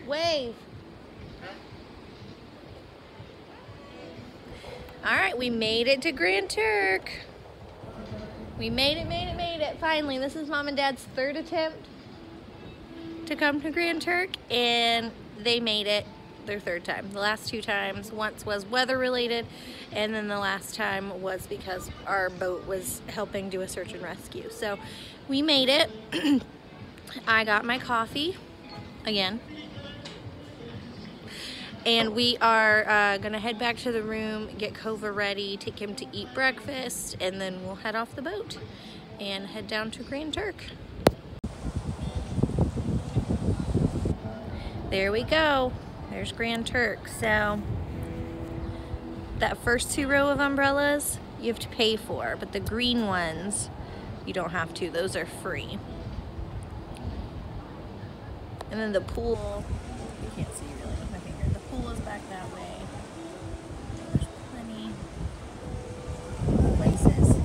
Wave. All right, we made it to Grand Turk. We made it. Finally, this is Mom and Dad's third attempt to come to Grand Turk, and they made it their third time. The last 2 times, once was weather related, and then the last time was because our boat was helping do a search and rescue. So we made it. I got my coffee again. And we are gonna head back to the room, get Kova ready, take him to eat breakfast, and then we'll head off the boat and head down to Grand Turk. There we go. There's Grand Turk. So that first 2 row of umbrellas you have to pay for, but the green ones you don't have to. Those are free. And then the pool, you can't see really with my finger. The pool is back that way. There's plenty of places.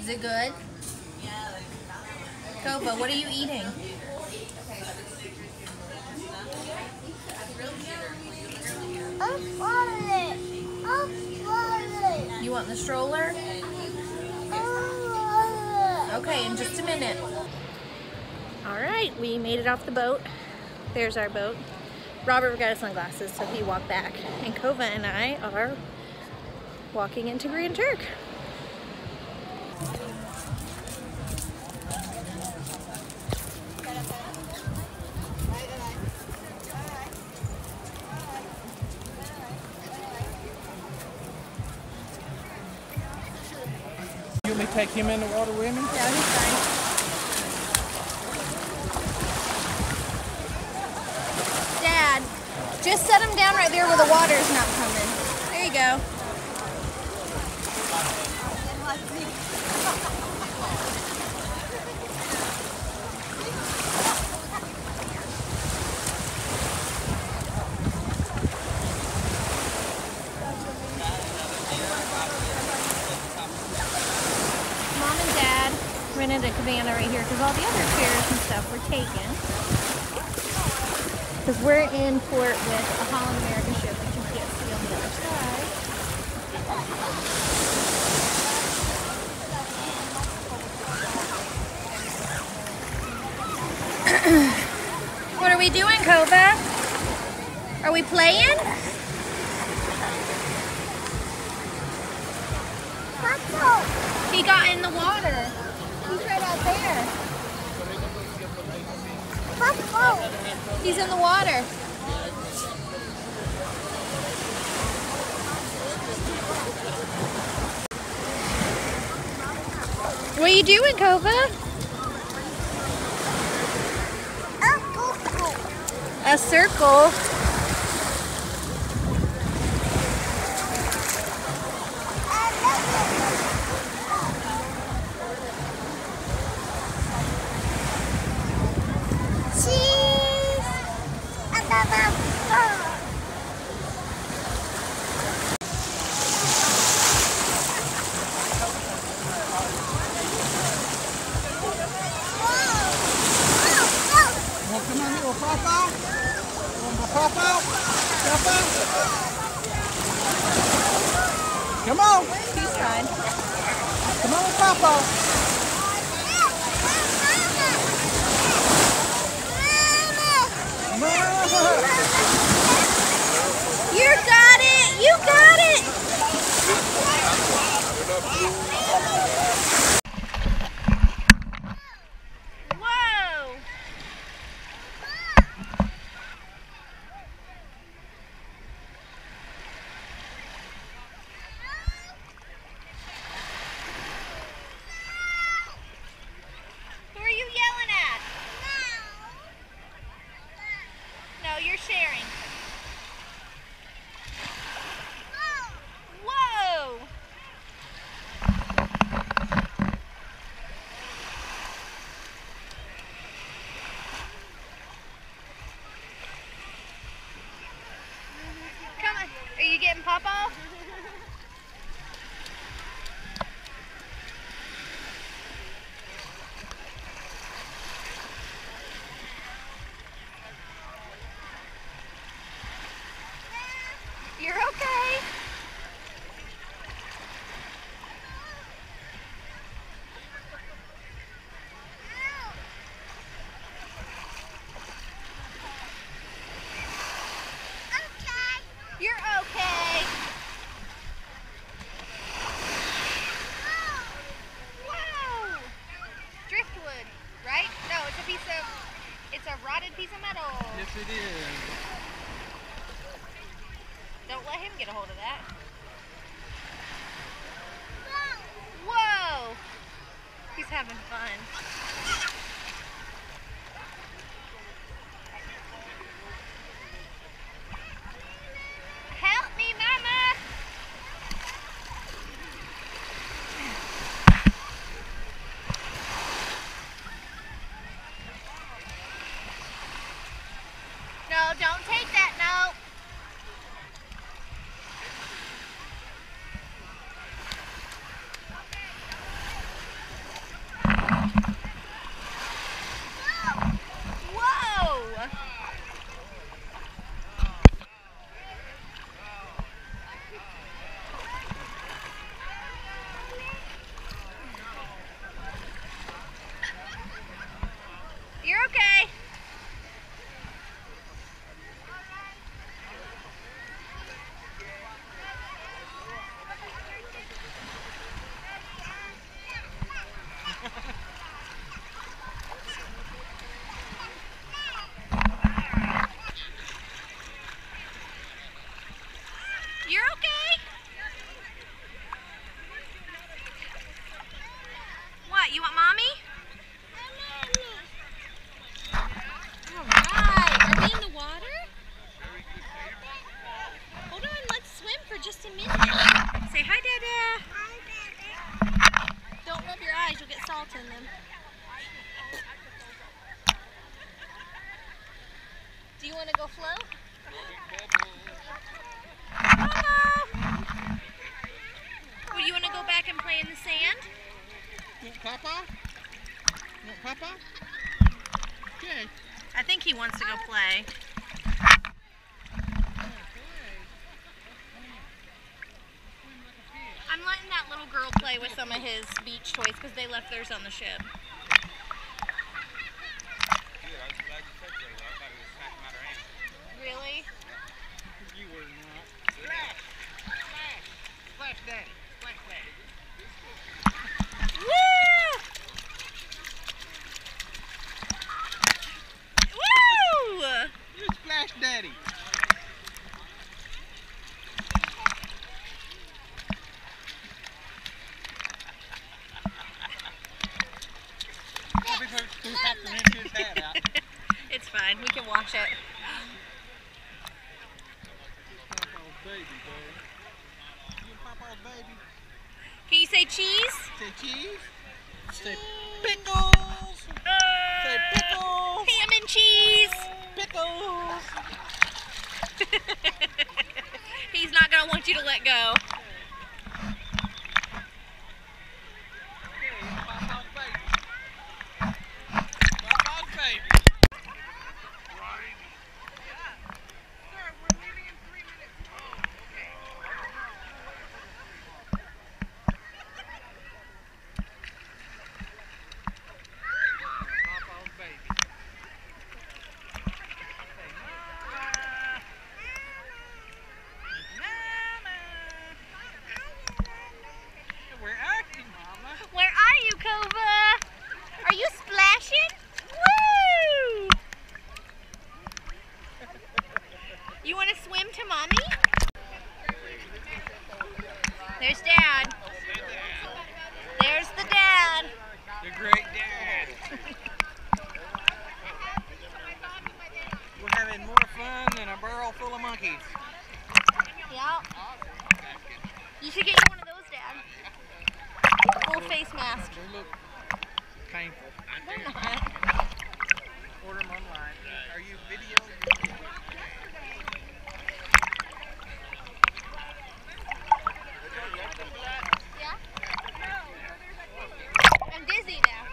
Is it good? Kova, what are you eating? You want the stroller? Okay, in just a minute. All right, we made it off the boat. There's our boat. Robert forgot his sunglasses, so he walked back. And Kova and I are walking into Grand Turk. You want me to take him in the water with me? Yeah, he's fine. Dad, just set him down right there where the water's not coming. There you go. Rented a cabana right here because all the other chairs and stuff were taken. Because we're in port with a Holland American ship, which you can't see on the other side. What are we doing, Kova? Are we playing? He got in the water. He's right out there. He's in the water. What are you doing, Kova? A circle. Come on. He's fine. Come on, Papa. You got it. You got it. Whoa. Who are you yelling at? No, you're sharing. Whoa! big piece of metal. Yes, it is. Don't let him get a hold of that. Whoa! He's having fun. Help me, Mama! No, don't take that, no. Whoa! You're okay. You're okay? What, you want Mommy? Alright, are we in the water? Hold on, let's swim for just a minute. Say hi, Dada. Don't rub your eyes, you'll get salt in them. Do you want to go float? Mama! Would you want to go back and play in the sand? You want Papa? You want Papa? Okay. I think he wants to go play. I'm letting that little girl play with some of his beach toys because they left theirs on the ship. Really? You were not. Splash! Splash! Splash Daddy! Splash Daddy! Woo! Woo! You Splash Daddy! It's fine, we can wash it. Papa's baby, baby. You Papa's baby. Can you say cheese? Say cheese. Say pickles. Say pickles. Ham and cheese. Pickles. He's not going to want you to let go. Papa's baby. Papa's baby. Sir, we're leaving in 3 minutes. Oh, okay. Papa's baby. Say, Mama. Mama. Where are you, Mama? Where are you, Kova? Are you splashing? Woo! You want to swim to Mommy? There's Dad. There's the dad. The great dad. We're having more fun than a barrel full of monkeys. Yep. You should get you one of those, Dad. Full face mask. They look painful. They're not. Order them online. Are you videoing? Yeah? I'm dizzy now.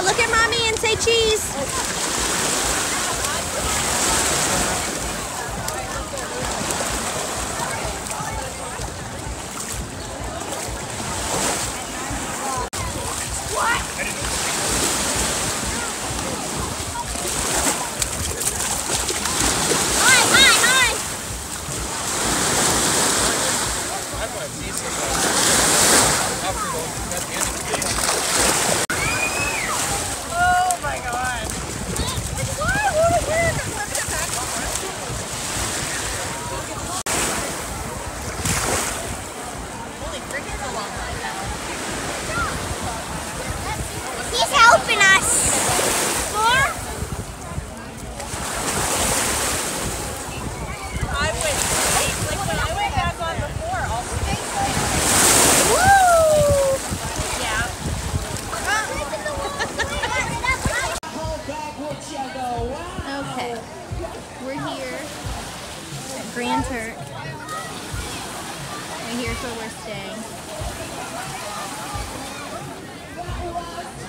GoPro. Look at mommy and say cheese. He's helping us. Okay, we're here at Grand Turk. And here's where we're staying.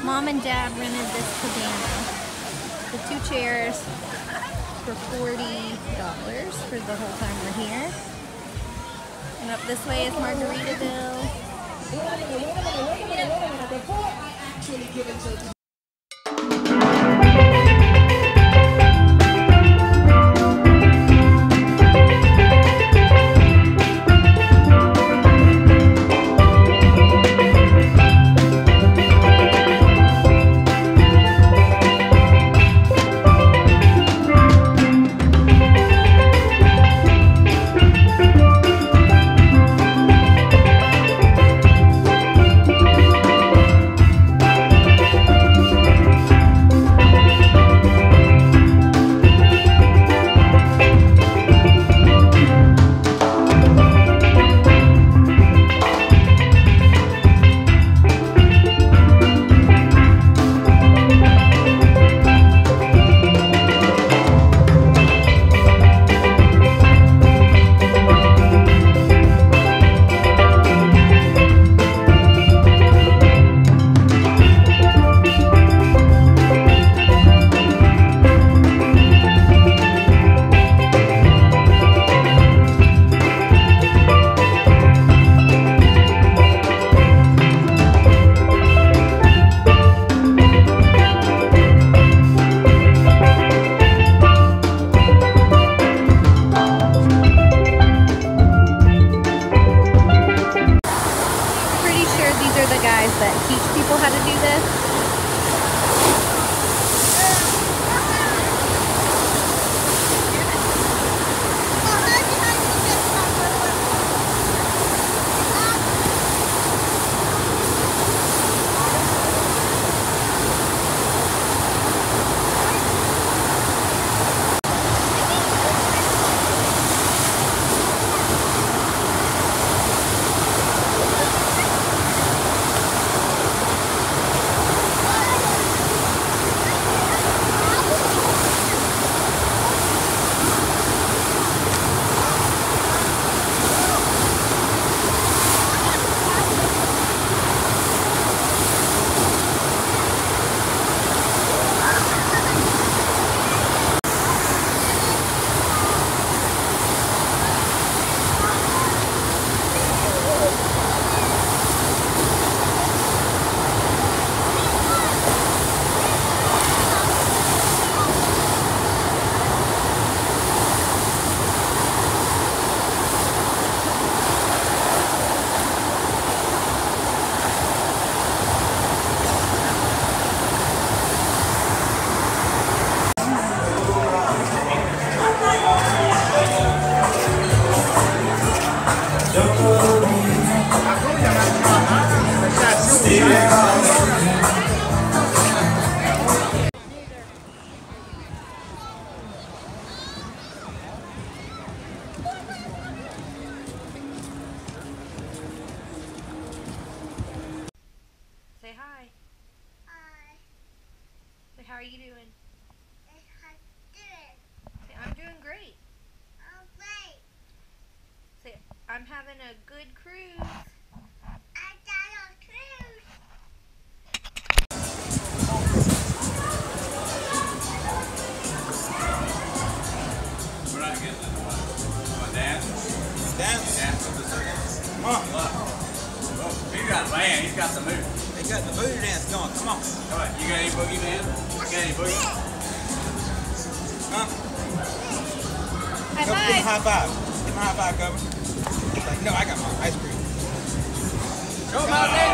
Mom and Dad rented this cabana. The 2 chairs for $40 for the whole time we're here. And up this way is Margaritaville. That teach people how to do this. Say hi. Hi. Say, how are you doing? How doing? Say, I'm doing great. Oh, great. Say, I'm having a good cruise. I got a cruise. got the booty dance going. Come on. All right, you got any boogie, man? Got any boogie? Huh? High Give him a five. high five. Give him a high five, Cover. He's like, no, I got my ice cream. Go, Mountain.